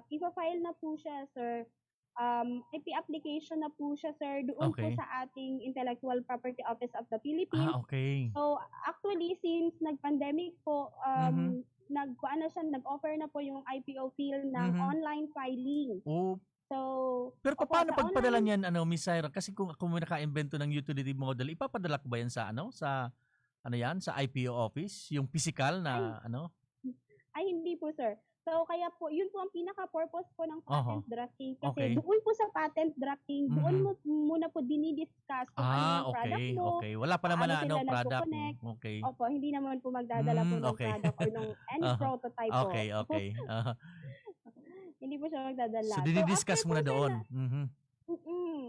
ipa-file na po siya, sir. IP application na po siya, sir, doon po Okay. sa ating Intellectual Property Office of the Philippines. Okay. So, actually, since nag-pandemic po, Mhm. nag-offer na po yung IPO field ng Mhm. online filing. Oh, So, pero opo, paano sa pagpadala online- niyan, Miss Syra? Kasi kung ako may naka-invento ng utility model, ipapadala ko ba yan sa sa IPO office? Yung physical na Ay, hindi po, sir. So, kaya po, yun po ang pinaka-purpose po ng patent drafting. Kasi Okay. doon po sa patent drafting, doon mo muna po dinidiscuss kung ano yung product okay, mo. okay. Wala pa naman paano na sila product. nagko-connect. Okay. Opo, hindi naman po magdadala po ng Okay. product or ng any Aha. prototype po. Okay, okay. Hindi po siya magdadala. So, dinidiscuss after muna po, sir, doon.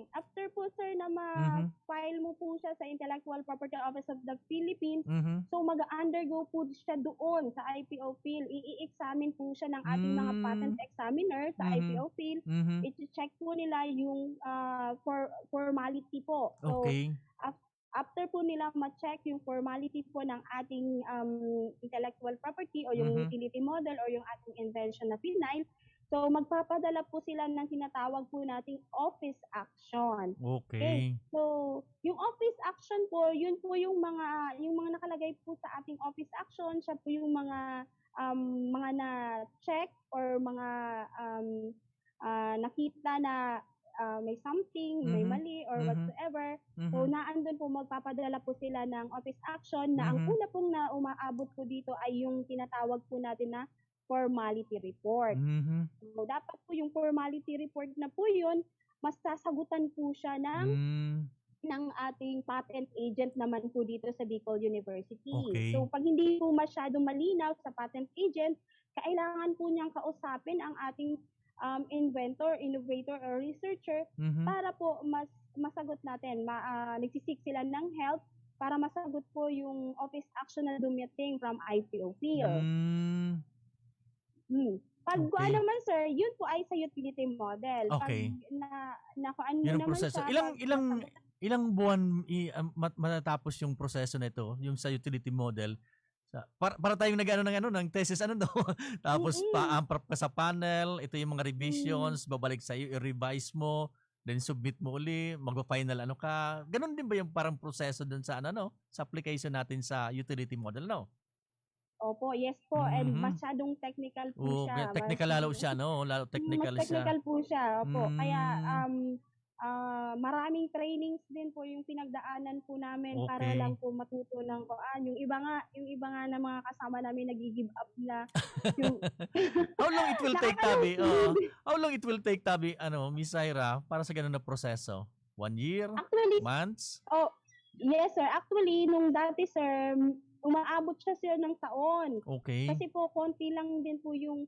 After po, sir, na Mhm. ma-file mo po siya sa Intellectual Property Office of the Philippines, Mhm. so mag-undergo po siya doon sa IPO field. I-examine po siya ng ating mga patent examiner sa Mhm. IPO field. Mhm. I-check po nila yung formality po. So, Okay. after po nila ma-check yung formality po ng ating intellectual property o yung Mhm. utility model or yung ating invention na final, so magpapadala po sila ng tinatawag po nating office action. Okay. So, yung office action po, yun po yung mga nakalagay po sa ating office action, siya po yung mga na-check or mga nakita na may something, may Mhm. mali or Mhm. whatsoever. So, Mhm. naandun po magpapadala po sila ng office action na ang Mhm. una pong na umaabot po dito ay yung tinatawag po natin na formality report. Mhm. So, dapat po yung formality report na po yun, masasagutan po siya ng ating patent agent naman po dito sa Bicol University. Okay. So, pag hindi po masyadong malinaw sa patent agent, kailangan po niyang kausapin ang ating inventor, innovator, or researcher Mhm. para po masagot natin. Nagsisik sila ng help para masagot po yung office action na dumating from IPO field. Pag Okay. naman, sir, yun po ay sa utility model. Okay. Pag kuan mo Yun ang naman proseso. siya, Ilang buwan matatapos yung proseso nito, yung sa utility model? Para tayong ng thesis tapos pa-amprop ka sa panel, ito yung mga revisions, babalik sa iyo, i-revise mo, then submit mo uli, magpa-final ka. Ganun din ba yung parang proseso dun sa sa application natin sa utility model, no? Opo, yes po. And Mhm. masyadong technical po Oo, siya. technical lalo siya, no? Lalo technical Mas siya. technical po siya. Opo. Kaya Mm, maraming trainings din po yung pinagdaanan po namin para okay. lang po matuto ng yung iba nga na mga kasama namin nag-give up na yung How long it will take, Tabi? nakakalungkot. How long it will take, Tabi, Miss Ira, para sa ganun na proseso? 1 year? Actually, Months? oh, yes sir. Actually, nung dati sir, umaabot siya sir ng taon. Okay. Kasi po konti lang din po yung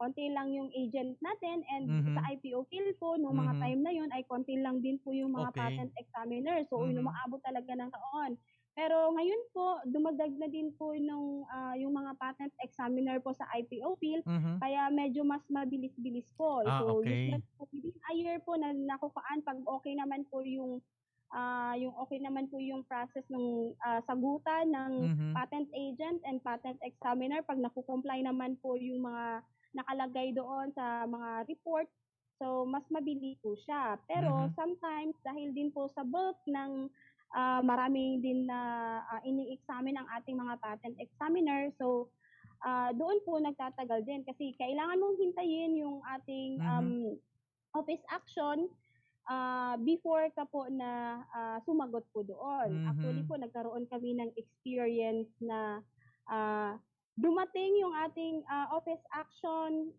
konti lang yung agent natin, and Mhm. sa IPO field po nung mga Mhm. time na yun ay konti lang din po yung mga Okay. patent examiner. So Mhm. umaabot talaga ng taon. Pero ngayon po dumagdag na din po yung mga patent examiner po sa IPO field, Mhm. kaya medyo mas mabilis-bilis po. So Okay. usually po within a year po na nakuhaan pag okay naman po yung process ng sagutan ng Mhm. patent agent and patent examiner, pag nakukomply naman po yung mga nakalagay doon sa mga report, so mas mabilis po siya. Pero Mhm. sometimes dahil din po sa bulk ng maraming din na ini-examine ang ating mga patent examiner, so doon po nagtatagal din kasi kailangan mong hintayin yung ating Mhm. office action before ka po na sumagot po doon. Actually Mhm. po nagkaroon kami ng experience na dumating yung ating office action,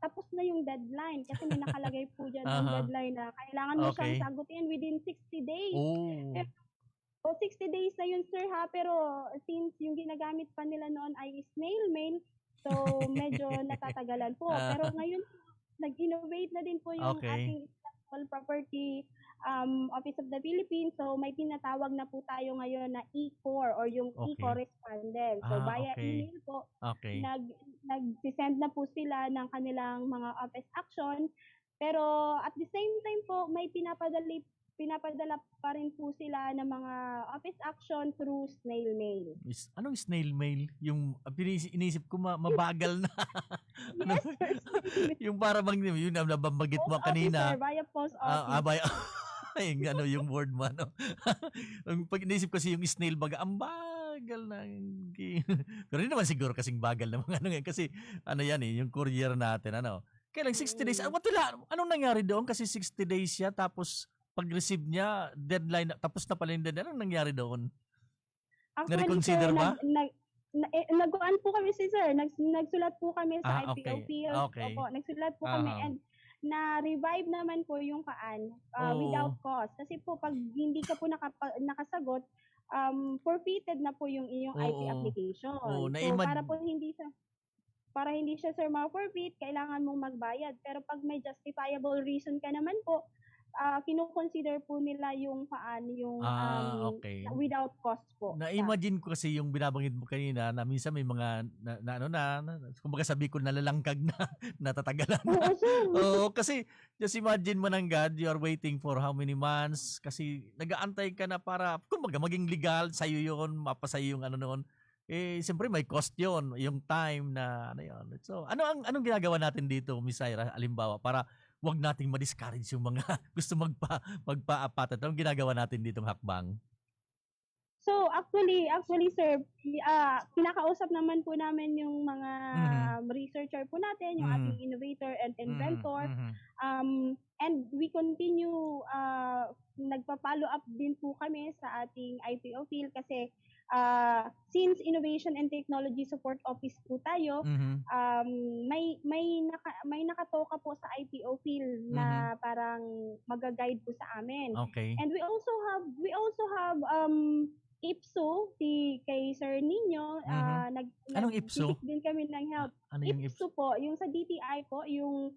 tapos na yung deadline kasi may nakalagay po diyan yung Aha. deadline na kailangan mo siyang Okay. sagutin within 60 days. Oh. O 60 days na yun sir ha, pero since yung ginagamit pa nila noon ay snail mail, so medyo natatagalan po. Pero ngayon nag-innovate na din po yung Okay. ating intellectual property Office of the Philippines. So may tinatawag na po tayo ngayon na e-core or yung Okay. e-correspondence. So via Okay. email po, Okay. nag-send na po sila ng kanilang mga office action. Pero at the same time po, may pinapadala pa rin po sila ng mga office action through snail mail. Anong snail mail? Yung inisip ko mabagal na. Ano? Yes, sir. Yung para bang yun ang nabanggit mo Post kanina. office, sir, via post Ah, office. yung word mo, ano. Pag inisip kasi yung snail baga, ang bagal na. Pero hindi naman siguro kasing bagal na mga ano yan. Kasi yan yung courier natin, Kailang 60 days. Anong nangyari doon? Kasi 60 days siya, tapos pag-receive niya, deadline, tapos na pala yung deadline. Anong nangyari doon? Na-reconsider sir, ba? nagkuhan po kami sir. Nagsulat po kami sa IPO Okay. field. Okay. Opo, nagsulat po kami Aha. and na-revive naman po yung without Oo. cost. Kasi po pag hindi ka po nakasagot, forfeited na po yung inyong IP Oo. application. Oo, So para hindi siya sir ma-forfeit, kailangan mong magbayad. Pero pag may justifiable reason ka naman po, kino-consider po nila yung Okay. without cost po. Na-imagine ko kasi yung binabanggit mo kanina na minsan may mga kumbaga sabi ko nalalangkag na natatagalan na. Oo, sir. Oo, kasi just imagine mo ng God, you are waiting for how many months kasi nag-aantay ka na para kumbaga maging legal sa'yo yun, mapasa'yo yung noon. Siyempre may cost yun, yung time na yun. So, anong ginagawa natin dito, Miss Ira, alimbawa, para wag nating ma-discourage yung mga gusto magpa-patent. Anong ginagawa natin ditong hakbang? So actually sir, kinakausap naman po namin yung mga researcher po natin, yung ating innovator and inventor. And we continue nagpa-follow up din po kami sa ating IPO field kasi since Innovation and Technology Support Office po tayo, may nakatoka po sa IPO field na parang mag-guide po sa amin. Okay. And we also have IPSO, kay Sir Nino, Anong IPSO? nag-seek din kami ng help. Ano yung IPSO po, yung sa DTI po, yung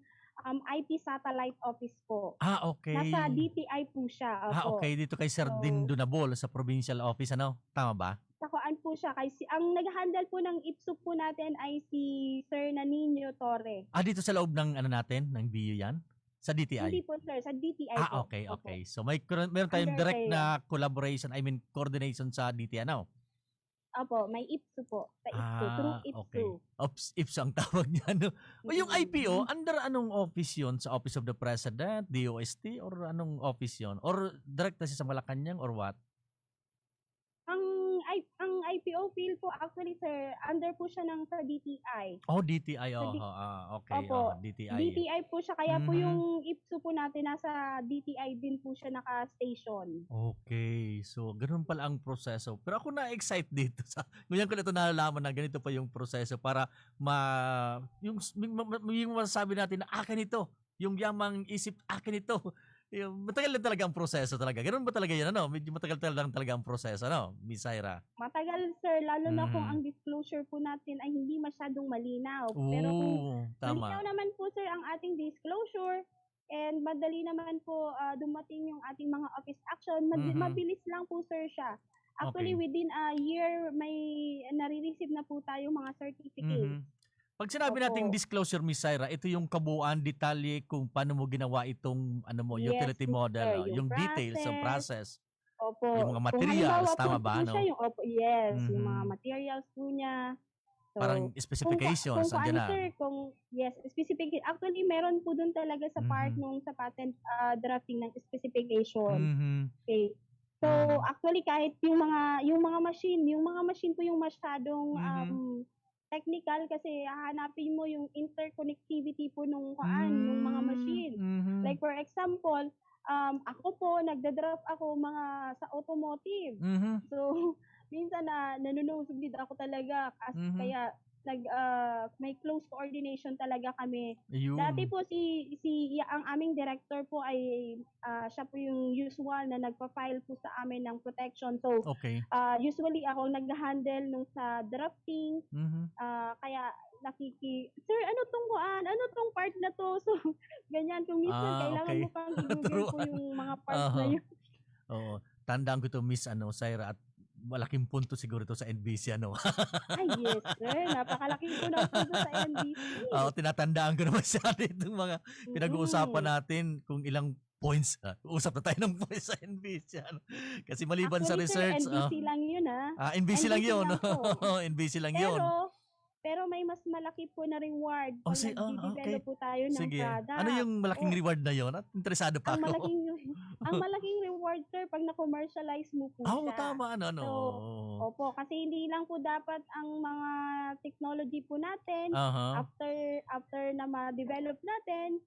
IP Satellite Office po. Okay. Nasa DTI po siya. Opo. Okay. Dito kay Sir Din Dunabol sa provincial office, Tama ba? Sakuan po siya. Ang nag-handle po ng IPSO po natin ay si Sir Nanino Torre. Dito sa loob ng natin, ng BU yan? Sa DTI? Hindi po sir, sa DTI po. Okay. Opo. So meron tayong Under direct kayo. na collaboration, coordination sa DTI, Opo, may IPSO po. Sa IPSO, through IPSO. Okay. IPSO ang tawag niya, O yung IPO, under anong office yon? Sa Office of the President, DOST, or anong office yon? Or direct na siya sa Malacanang, or what? Ang ang IPO field po actually sir, under po siya ng sa DTI. Oh, DTI. Sa Okay. Opo. DTI. DTI po siya, kaya po Mhm. yung IPSO po natin nasa DTI din po siya naka-station. Okay. So, ganun pala ang proseso. Pero ako na-excite dito. Ngayon ko na ito nalalaman na ganito pa yung proseso para yung masasabi natin na akin ito. Yung yamang isip, akin ito. Matagal na talaga ang proseso talaga. Ganun ba talaga yan? Ano? Medyo matagal talaga ang proseso, no? Miss Ira. Matagal sir, lalo na kung ang disclosure po natin ay hindi masyadong malinaw. Pero kung Tama. malinaw naman po sir ang ating disclosure and madali naman po dumating yung ating mga office action, mabilis lang po sir siya. Actually, within a year, may nare-receive na po tayo mga certificates. Pag sinabi nating disclosure, Miss Ira, ito yung kabuuan, detalye kung paano mo ginawa itong utility Yes, model, sir, yung details, yung process, Opo. yung mga Kung materials, halimbawa tama po ba? siya, No? yung mga materials po niya. So, Parang specifications, kung andyan na. sir, specific. Actually, meron po dun talaga sa part nung sa patent drafting ng specification. Okay. So, actually, kahit yung mga machine po yung masyadong technical kasi hahanapin mo yung interconnectivity po nung mga machine. Like for example, ako po nagda-draft ako mga sa automotive. So minsan nanunusubid ako talaga kaya may close coordination talaga kami. Ayun. Dati po ang aming director po ay siya po yung usual na nagpa-file po sa amin ng protection. So usually ako nag-handle nung sa drafting. Kaya sir, ano tong part na to? So ganyan kung minsan kailangan mo pang i-google po yung mga parts na yun. Oo. Tandaan ko to, Miss Saira, at malaking punto siguro ito sa NBC, ano? Ay, yes, sir. Napakalaking punto sa NBC. Tinatandaan ko naman sa atin itong mga pinag-uusapan natin kung ilang points. Usap na tayo ng points sa NBC. Ano? Kasi maliban Actually, sa research. Sir, NBC lang yun, NBC lang yun. NBC lang yun. Pero may mas malaki po na reward pag nag-develop po tayo ng product. Ano yung malaking reward na yun? At interesado pa ako. Ang malaking reward, sir, pag na-commercialize mo po siya. Tama. Ano. Opo, kasi hindi lang po dapat ang mga technology po natin, after na ma-develop natin,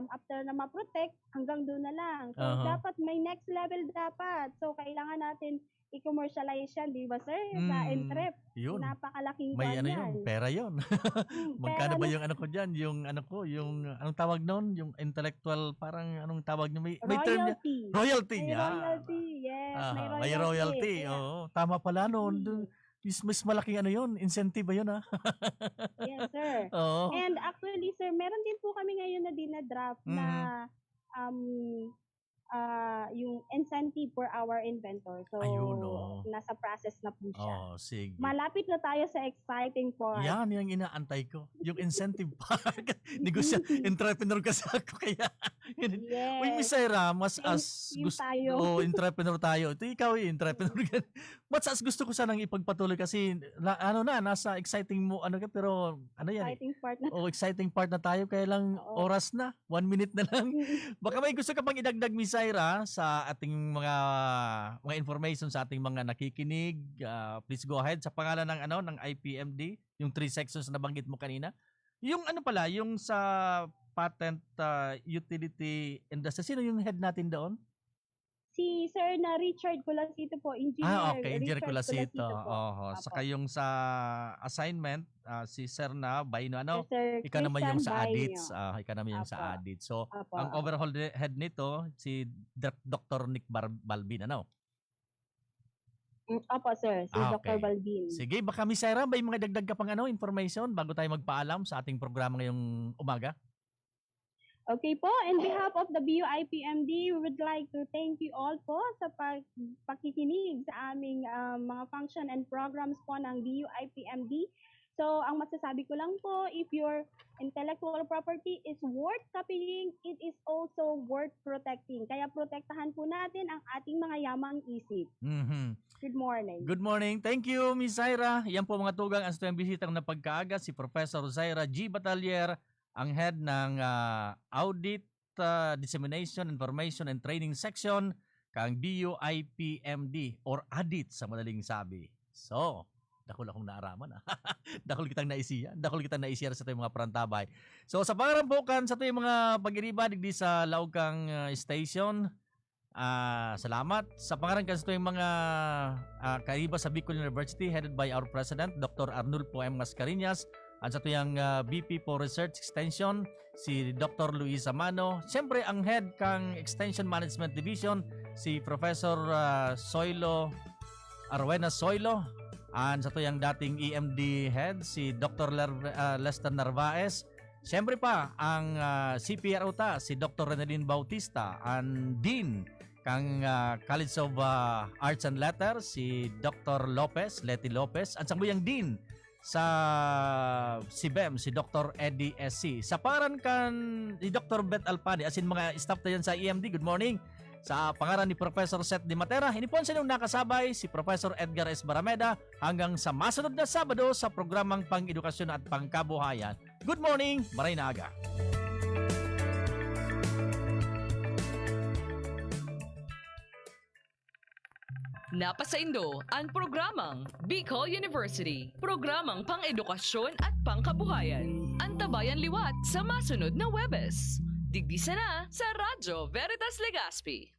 after na ma-protect, hanggang doon na lang. So, dapat may next level dapat. So, kailangan natin i-commercialize yan, di ba sir? Sa Entrep. Yun. Napakalaking may yan. Pera yun. Magkano ba yung dyan? Yung anong tawag noon? Yung intellectual, parang anong tawag nyo? May term niya. Royalty niya. Royalty, yes. May royalty. Oo. Tama pala noon. Mas malaking yun? Incentive ba yun, ha? Yes, sir. Oo. And actually, sir, meron din po kami ngayon na dinadraft na yung incentive for our inventor. So, nasa process na po siya. Sige. Malapit na tayo sa exciting part. Yan yung inaantay ko. Yung incentive part. Entrepreneur kasi ako. Kaya, yes. Uy, Miss Saira, mas gusto, entrepreneur tayo. Ito ikaw entrepreneur. Mas gusto ko sanang ipagpatuloy kasi, nasa exciting mo, pero, yan. Exciting part na. Exciting part na tayo. Kaya lang, oras na. 1 minute na lang. Baka may gusto ka pang idagdag, Miss Saira, sa ating mga information sa ating mga nakikinig. Please go ahead sa pangalan ng IPMD, yung 3 sections na nabanggit mo kanina. Yung yung sa patent utility industry, sino yung head natin doon? Si Sir na Richard Colasito po, engineer. Engineer Richard Colasito. po. Saka yung sa assignment, si Sir na Baino, Sir ikaw naman yung sa Baino. audits. Ikaw naman yung sa audits. So, ang overall head nito, si Dr. Nick Balbin, Opo, sir. Si Dr. Balbin. Sige, baka Miss Saira, may mga dagdag ka pang information bago tayo magpaalam sa ating programa ngayong umaga? Okay po, on behalf of the BUIPMD, we would like to thank you all po sa pakikinig sa aming mga function and programs po ng BUIPMD. So, ang masasabi ko lang po, if your intellectual property is worth copying, it is also worth protecting. Kaya protektahan po natin ang ating mga yamang isip. Good morning. Good morning. Thank you, Miss Saira. Yan po mga tugang ang student bisitang na pagkaaga, si Professor Zaira G. Batalier, ang head ng Audit, Dissemination, Information and Training Section kang DUIPMD or ADIT sa madaling sabi. So, dakol akong naaraman dakol kitang naisiya sa itong mga parantabay. So sa pangarampukan sa itong mga pag-iriba digdi sa Laukang Station, salamat. Sa pangarampukan sa itong mga kaiba sa Bicol University headed by our President, Dr. Arnulfo M. Mascareñas, at sa itong VP for Research Extension, si Dr. Luisa Mano. Siyempre, ang head kang Extension Management Division, si Professor Arwena Soilo. And sa tuyang dating EMD head, si Dr. Lester Narvaez. Siyempre pa, ang CPRO si Dr. Renalyn Bautista. And Dean, kang College of Arts and Letters, si Dr. Leti Lopez. At sa tuyang Dean sa CBEM, si Dr. Eddie SC. Sa paran kan ni Dr. Beth Alpani, as in mga staff tayo sa EMD, good morning. Sa pangaran ni Professor Seth Di Matera, hinipon sa inyong nakasabay si Professor Edgar S. Barameda hanggang sa masunod na Sabado sa programang Pang-edukasyon at Pangkabuhayan. Good morning, maray na aga. Napasaindo ang programang Bicol University, programang pang-edukasyon at pangkabuhayan. Antabayan liwat sa masunod na Webes. Digdi sana sa Radyo Veritas Legazpi.